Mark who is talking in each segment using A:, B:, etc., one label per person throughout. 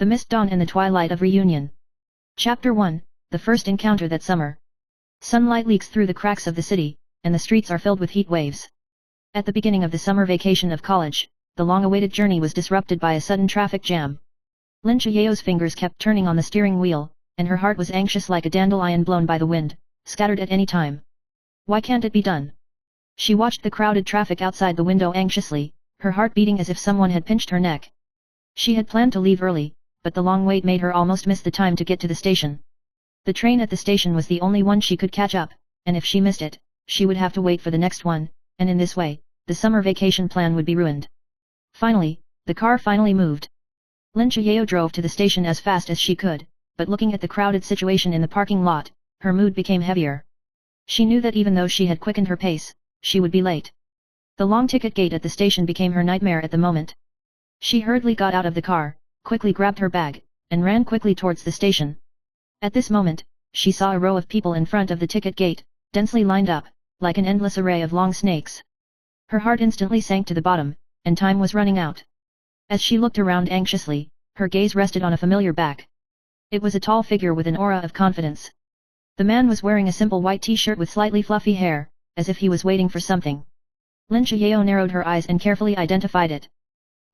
A: The Mist Dawn and the Twilight of Reunion. Chapter 1, The First Encounter That Summer. Sunlight leaks through the cracks of the city, and the streets are filled with heat waves. At the beginning of the summer vacation of college, the long-awaited journey was disrupted by a sudden traffic jam. Lin Chiyeo's fingers kept turning on the steering wheel, and her heart was anxious like a dandelion blown by the wind, scattered at any time. Why can't it be done? She watched the crowded traffic outside the window anxiously, her heart beating as if someone had pinched her neck. She had planned to leave early, but the long wait made her almost miss the time to get to the station. The train at the station was the only one she could catch up, and if she missed it, she would have to wait for the next one, and in this way, the summer vacation plan would be ruined. Finally, the car finally moved. Lin Chiyeo drove to the station as fast as she could, but looking at the crowded situation in the parking lot, her mood became heavier. She knew that even though she had quickened her pace, she would be late. The long ticket gate at the station became her nightmare at the moment. She hurriedly got out of the car, quickly grabbed her bag, and ran quickly towards the station. At this moment, she saw a row of people in front of the ticket gate, densely lined up, like an endless array of long snakes. Her heart instantly sank to the bottom, and time was running out. As she looked around anxiously, her gaze rested on a familiar back. It was a tall figure with an aura of confidence. The man was wearing a simple white t-shirt with slightly fluffy hair, as if he was waiting for something. Lin Chiyeo narrowed her eyes and carefully identified it.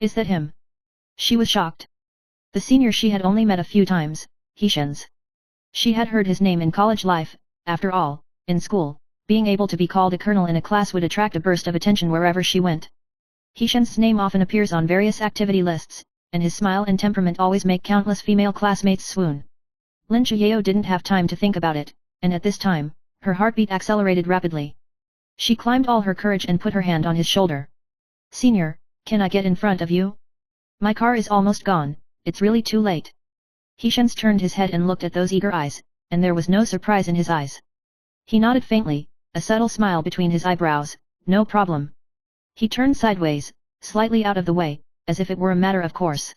A: Is that him? She was shocked. The senior she had only met a few times, Hee-shen's. She had heard his name in college life. After all, in school, being able to be called a colonel in a class would attract a burst of attention wherever she went. Hee-shen's name often appears on various activity lists, and his smile and temperament always make countless female classmates swoon. Lin Chiyeo didn't have time to think about it, and at this time, her heartbeat accelerated rapidly. She climbed all her courage and put her hand on his shoulder. Senior, can I get in front of you? My car is almost gone, it's really too late. Hee-shen's turned his head and looked at those eager eyes, and there was no surprise in his eyes. He nodded faintly, a subtle smile between his eyebrows. No problem. He turned sideways, slightly out of the way, as if it were a matter of course.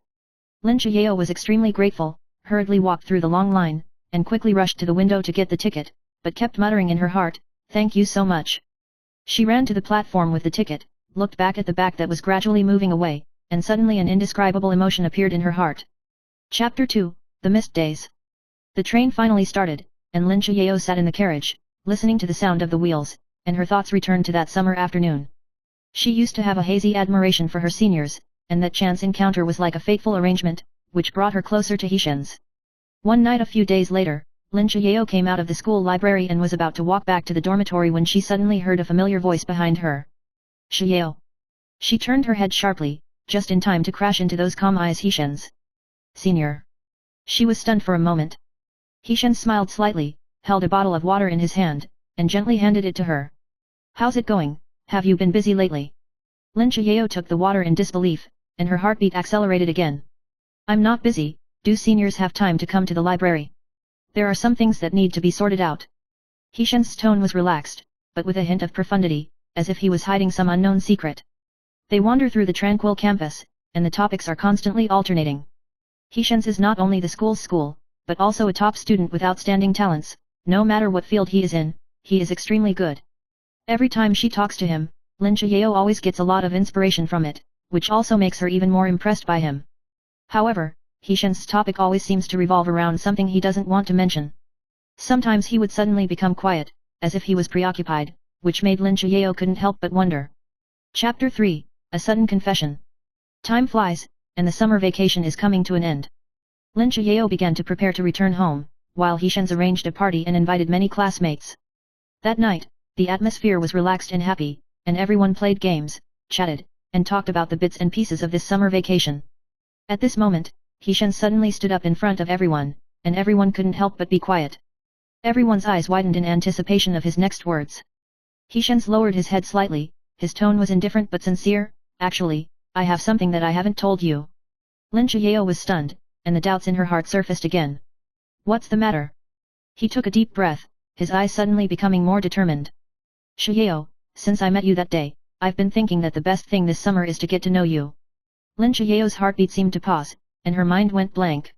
A: Lin Chiyeo was extremely grateful, hurriedly walked through the long line, and quickly rushed to the window to get the ticket, but kept muttering in her heart, "Thank you so much." She ran to the platform with the ticket, looked back at the back that was gradually moving away, and suddenly an indescribable emotion appeared in her heart. Chapter 2, The Mist Days. The train finally started, and Lin Chiyeo sat in the carriage, listening to the sound of the wheels, and her thoughts returned to that summer afternoon. She used to have a hazy admiration for her seniors, and that chance encounter was like a fateful arrangement, which brought her closer to Hee-shen's. One night a few days later, Lin Chiyeo came out of the school library and was about to walk back to the dormitory when she suddenly heard a familiar voice behind her. Chiyeo. She turned her head sharply, just in time to crash into those calm eyes Hee-shen's. Senior. She was stunned for a moment. Hee-shen smiled slightly, held a bottle of water in his hand, and gently handed it to her. How's it going? Have you been busy lately? Lin Chiyeo took the water in disbelief, and her heartbeat accelerated again. I'm not busy. Do seniors have time to come to the library? There are some things that need to be sorted out. Hee-shen's tone was relaxed, but with a hint of profundity, as if he was hiding some unknown secret. They wander through the tranquil campus, and the topics are constantly alternating. Hee-shen's is not only the school's school, but also a top student with outstanding talents. No matter what field he is in, he is extremely good. Every time she talks to him, Lin Chiyeo always gets a lot of inspiration from it, which also makes her even more impressed by him. However, Hee-shen's topic always seems to revolve around something he doesn't want to mention. Sometimes he would suddenly become quiet, as if he was preoccupied, which made Lin Chiyeo couldn't help but wonder. Chapter 3, A Sudden Confession. Time flies, and the summer vacation is coming to an end. Lin Chiyeo began to prepare to return home, while Hee-shen's arranged a party and invited many classmates. That night, the atmosphere was relaxed and happy, and everyone played games, chatted, and talked about the bits and pieces of this summer vacation. At this moment, Hee-shen suddenly stood up in front of everyone, and everyone couldn't help but be quiet. Everyone's eyes widened in anticipation of his next words. Hee-shen's lowered his head slightly, his tone was indifferent but sincere. Actually, I have something that I haven't told you. Lin Chiyeo was stunned, and the doubts in her heart surfaced again. What's the matter? He took a deep breath, his eyes suddenly becoming more determined. Chiyeo, since I met you that day, I've been thinking that the best thing this summer is to get to know you. Lin Chiyeo's heartbeat seemed to pause, and her mind went blank.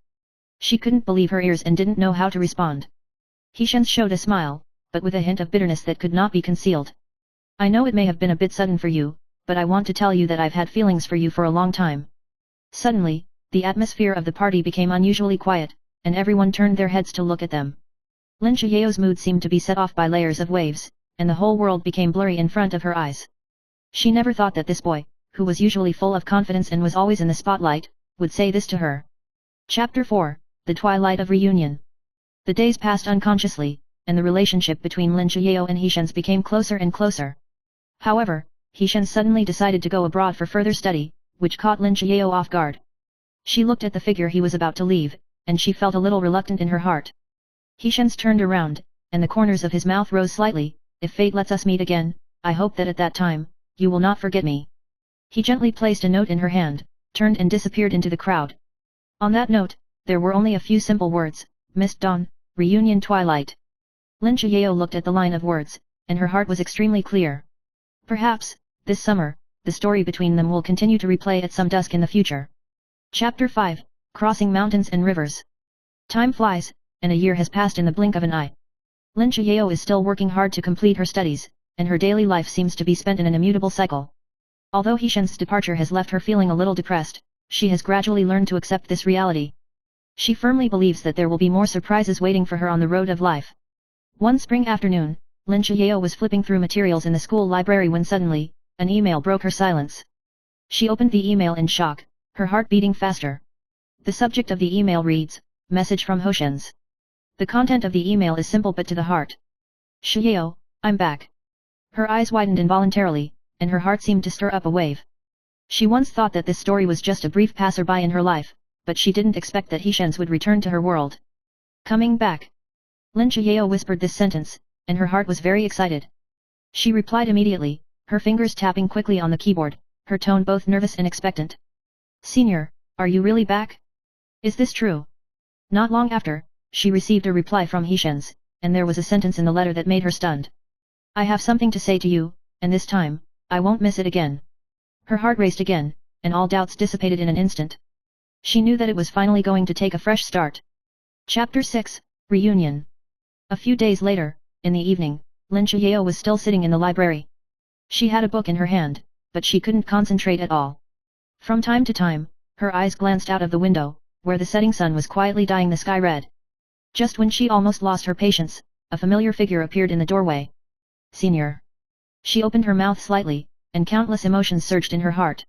A: She couldn't believe her ears and didn't know how to respond. Hee-shen showed a smile, but with a hint of bitterness that could not be concealed. I know it may have been a bit sudden for you, but I want to tell you that I've had feelings for you for a long time. Suddenly, the atmosphere of the party became unusually quiet, and everyone turned their heads to look at them. Lin Chiyeo's mood seemed to be set off by layers of waves, and the whole world became blurry in front of her eyes. She never thought that this boy, who was usually full of confidence and was always in the spotlight, would say this to her. Chapter 4, The Twilight of Reunion. The days passed unconsciously, and the relationship between Lin Chiyeo and Hishens became closer and closer. However, Hishens suddenly decided to go abroad for further study, which caught Lin Chiyeo off guard. She looked at the figure he was about to leave, and she felt a little reluctant in her heart. Hishens turned around, and the corners of his mouth rose slightly. If fate lets us meet again, I hope that at that time, you will not forget me. He gently placed a note in her hand, turned and disappeared into the crowd. On that note, there were only a few simple words: Mist Dawn, Reunion Twilight. Lin Chiyeo looked at the line of words, and her heart was extremely clear. Perhaps, this summer, the story between them will continue to replay at some dusk in the future. Chapter 5, Crossing Mountains and Rivers. Time flies, and a year has passed in the blink of an eye. Lin Chiyeo is still working hard to complete her studies, and her daily life seems to be spent in an immutable cycle. Although Hishen's departure has left her feeling a little depressed, she has gradually learned to accept this reality. She firmly believes that there will be more surprises waiting for her on the road of life. One spring afternoon, Lin Chiyeo was flipping through materials in the school library when suddenly, an email broke her silence. She opened the email in shock, her heart beating faster. The subject of the email reads, Message from Hishens. The content of the email is simple but to the heart. Chiyeo, I'm back. Her eyes widened involuntarily, and her heart seemed to stir up a wave. She once thought that this story was just a brief passerby in her life, but she didn't expect that Hishens would return to her world. Coming back. Lin Chiyeo whispered this sentence, and her heart was very excited. She replied immediately, her fingers tapping quickly on the keyboard, her tone both nervous and expectant. Senior, are you really back? Is this true? Not long after, she received a reply from Hishens, and there was a sentence in the letter that made her stunned. I have something to say to you, and this time, I won't miss it again. Her heart raced again, and all doubts dissipated in an instant. She knew that it was finally going to take a fresh start. Chapter 6, Reunion. A few days later, in the evening, Lin Chiyeo was still sitting in the library. She had a book in her hand, but she couldn't concentrate at all. From time to time, her eyes glanced out of the window, where the setting sun was quietly dyeing the sky red. Just when she almost lost her patience, a familiar figure appeared in the doorway. Senior. She opened her mouth slightly, and countless emotions surged in her heart.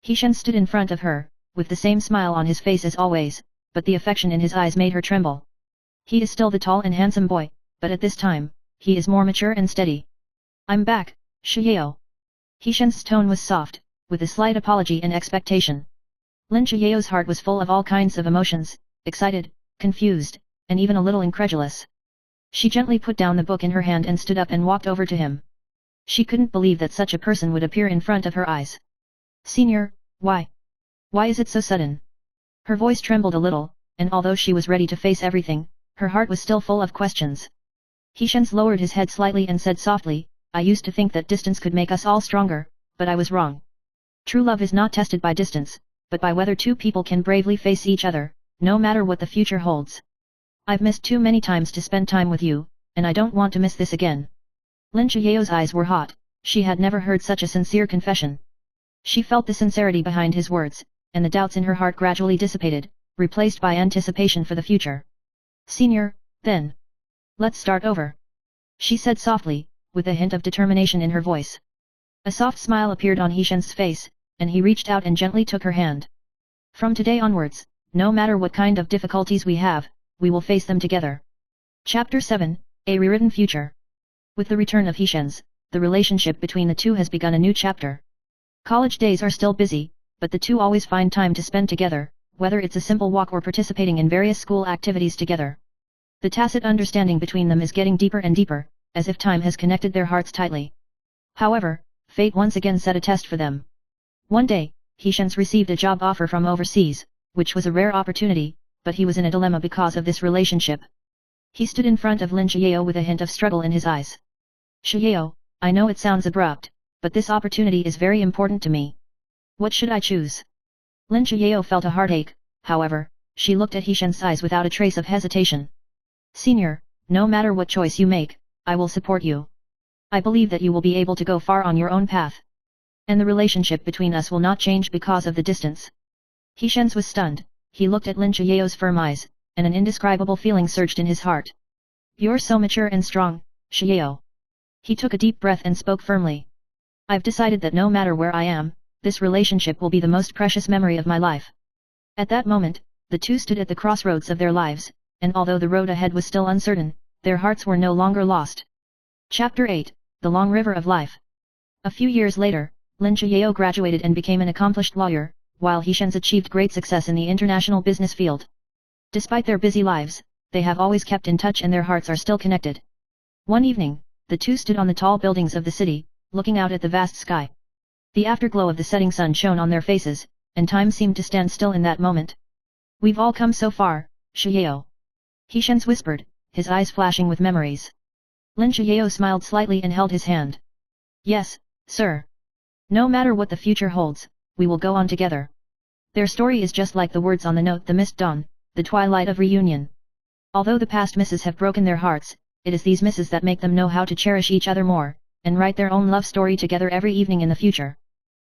A: Hishen stood in front of her, with the same smile on his face as always, but the affection in his eyes made her tremble. He is still the tall and handsome boy, but at this time, he is more mature and steady. I'm back, Chiyeo. Hishen's tone was soft, with a slight apology and expectation. Lin Chiyeo's heart was full of all kinds of emotions, excited, confused, and even a little incredulous. She gently put down the book in her hand and stood up and walked over to him. She couldn't believe that such a person would appear in front of her eyes. Senior, why? Why is it so sudden? Her voice trembled a little, and although she was ready to face everything, her heart was still full of questions. Hishens lowered his head slightly and said softly, I used to think that distance could make us all stronger, but I was wrong. True love is not tested by distance, but by whether two people can bravely face each other, no matter what the future holds. I've missed too many times to spend time with you, and I don't want to miss this again. Lin Chiyeo's eyes were hot, she had never heard such a sincere confession. She felt the sincerity behind his words, and the doubts in her heart gradually dissipated, replaced by anticipation for the future. Senior, then. Let's start over. She said softly, with a hint of determination in her voice. A soft smile appeared on Hishen's face, and he reached out and gently took her hand. From today onwards, no matter what kind of difficulties we have, we will face them together. Chapter 7, A Rewritten Future. With the return of Hishens, the relationship between the two has begun a new chapter. College days are still busy, but the two always find time to spend together, whether it's a simple walk or participating in various school activities together. The tacit understanding between them is getting deeper and deeper, as if time has connected their hearts tightly. However, fate once again set a test for them. One day, Hishens received a job offer from overseas, which was a rare opportunity, but he was in a dilemma because of this relationship. He stood in front of Lin Chiyeo with a hint of struggle in his eyes. Chiyeo, I know it sounds abrupt, but this opportunity is very important to me. What should I choose? Lin Chiyeo felt a heartache, however, she looked at Hishen's eyes without a trace of hesitation. Senior, no matter what choice you make, I will support you. I believe that you will be able to go far on your own path. And the relationship between us will not change because of the distance. Hishens was stunned. He looked at Lin Chayao's firm eyes, and an indescribable feeling surged in his heart. You're so mature and strong, Chayao. He took a deep breath and spoke firmly. I've decided that no matter where I am, this relationship will be the most precious memory of my life. At that moment, the two stood at the crossroads of their lives, and although the road ahead was still uncertain, their hearts were no longer lost. Chapter 8, The Long River of Life. A few years later, Lin Chayao graduated and became an accomplished lawyer, while Hishens achieved great success in the international business field. Despite their busy lives, they have always kept in touch and their hearts are still connected. One evening, the two stood on the tall buildings of the city, looking out at the vast sky. The afterglow of the setting sun shone on their faces, and time seemed to stand still in that moment. We've all come so far, Chayao. Hishens whispered, his eyes flashing with memories. Lin Chayao smiled slightly and held his hand. Yes, sir. No matter what the future holds, we will go on together. Their story is just like the words on the note, the mist dawn, the twilight of reunion. Although the past misses have broken their hearts, it is these misses that make them know how to cherish each other more, and write their own love story together every evening in the future.